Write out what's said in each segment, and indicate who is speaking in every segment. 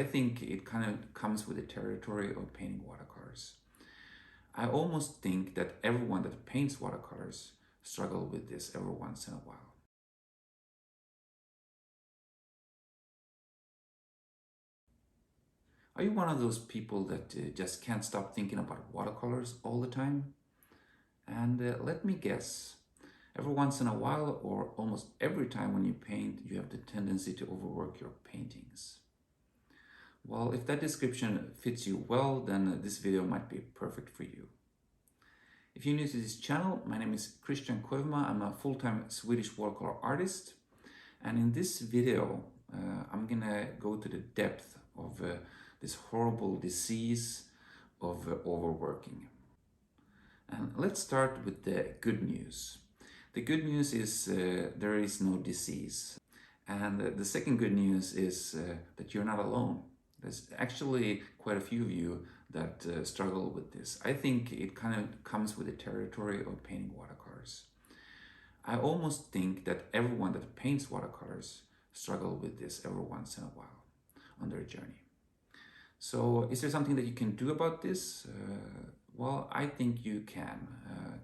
Speaker 1: I think it kind of comes with the territory of painting watercolors. I almost think that everyone that paints watercolors struggle with this every once in a while. Are you one of those people that just can't stop thinking about watercolors all the time? And let me guess, every once in a while or almost every time when you paint, you have the tendency to overwork your paintings. Well, if that description fits you well, then this video might be perfect for you. If you're new to this channel, my name is koivumaa. I'm a full-time Swedish watercolor artist. And in this video, I'm gonna go to the depth of this horrible disease of overworking. And let's start with the good news. The good news is there is no disease. And the second good news is that you're not alone. There's actually quite a few of you that struggle with this. I think it kind of comes with the territory of painting watercolors. I almost think that everyone that paints watercolors struggle with this every once in a while on their journey. So is there something that you can do about this? Well, I think you can.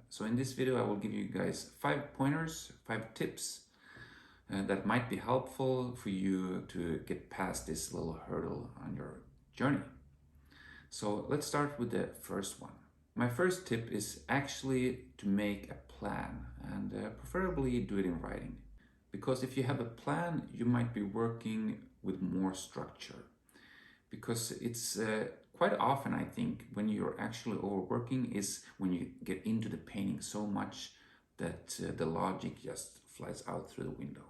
Speaker 1: So in this video, I will give you guys 5 pointers, 5 tips that might be helpful for you to get past this little hurdle on your journey. So let's start with the first one. My first tip is actually to make a plan and preferably do it in writing. Because if you have a plan, you might be working with more structure. Because it's quite often, I think, when you're actually overworking is when you get into the painting so much that the logic just flies out through the window.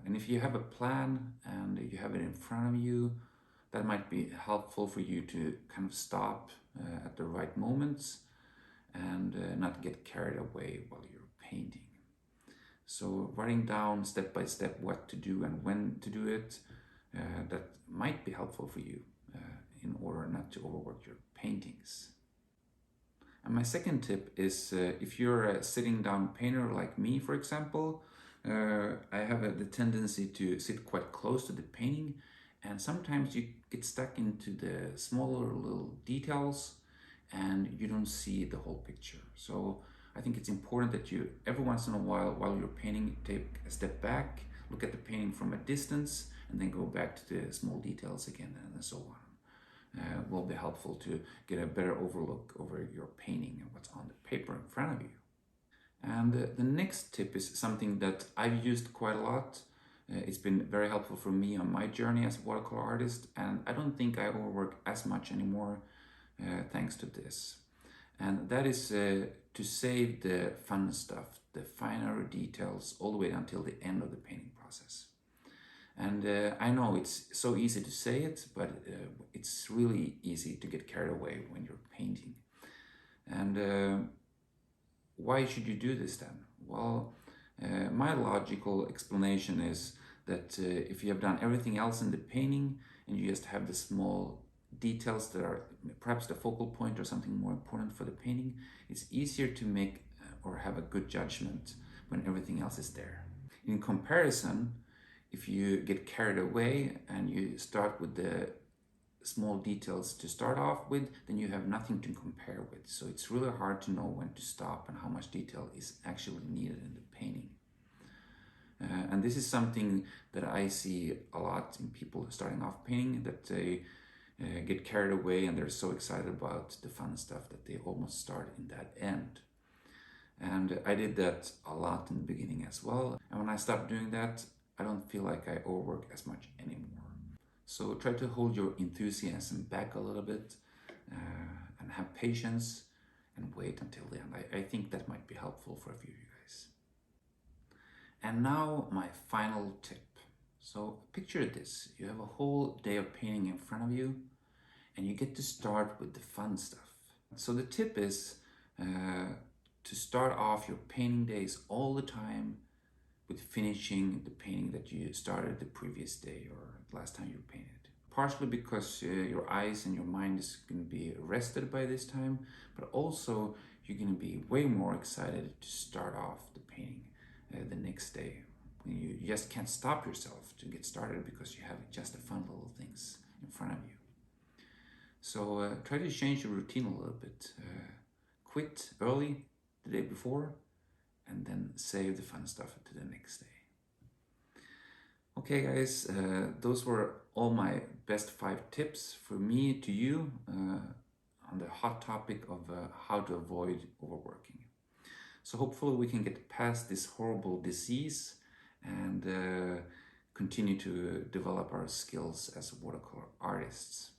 Speaker 1: And if you have a plan and you have it in front of you, that might be helpful for you to kind of stop at the right moments and not get carried away while you're painting. So writing down step by step what to do and when to do it, that might be helpful for you in order not to overwork your paintings. And my second tip is if you're a sitting down painter like me, for example, I have the tendency to sit quite close to the painting, and sometimes you get stuck into the smaller little details and you don't see the whole picture. So I think it's important that you every once in a while you're painting, take a step back, look at the painting from a distance, and then go back to the small details again, and so on. Will be helpful to get a better overlook over your painting and what's on the paper in front of you. And the next tip is something that I've used quite a lot. It's been very helpful for me on my journey as a watercolor artist, and I don't think I overwork as much anymore thanks to this. And that is to save the fun stuff, the finer details, all the way until the end of the painting process. And I know it's so easy to say it, but it's really easy to get carried away when you're painting. And why should you do this then? Well, my logical explanation is that if you have done everything else in the painting and you just have the small details that are perhaps the focal point or something more important for the painting, it's easier to make or have a good judgment when everything else is there. In comparison, if you get carried away and you start with the small details to start off with, then you have nothing to compare with. So it's really hard to know when to stop and how much detail is actually needed in the painting. And this is something that I see a lot in people starting off painting, that they get carried away and they're so excited about the fun stuff that they almost start in that end. And I did that a lot in the beginning as well. And when I stopped doing that, I don't feel like I overwork as much anymore. So try to hold your enthusiasm back a little bit and have patience and wait until the end. I think that might be helpful for a few of you guys. And now my final tip. So picture this, you have a whole day of painting in front of you and you get to start with the fun stuff. So the tip is to start off your painting days all the time with finishing the painting that you started the previous day or last time you painted. Partially because your eyes and your mind is going to be rested by this time, but also you're going to be way more excited to start off the painting the next day You just can't stop yourself to get started because you have just the fun little things in front of you. So try to change your routine a little bit. Quit early the day before, and then save the fun stuff to the next day. Okay guys, those were all my best 5 tips for me to you on the hot topic of how to avoid overworking. So hopefully we can get past this horrible disease and continue to develop our skills as watercolor artists.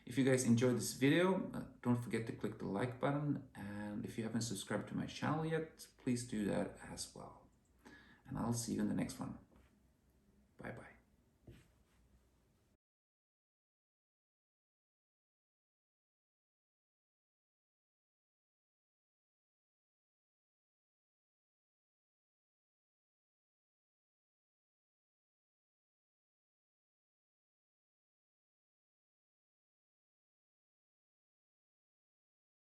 Speaker 1: If you guys enjoyed this video, don't forget to click the like button, and if you haven't subscribed to my channel yet, please do that as well. And I'll see you in the next one. Bye bye.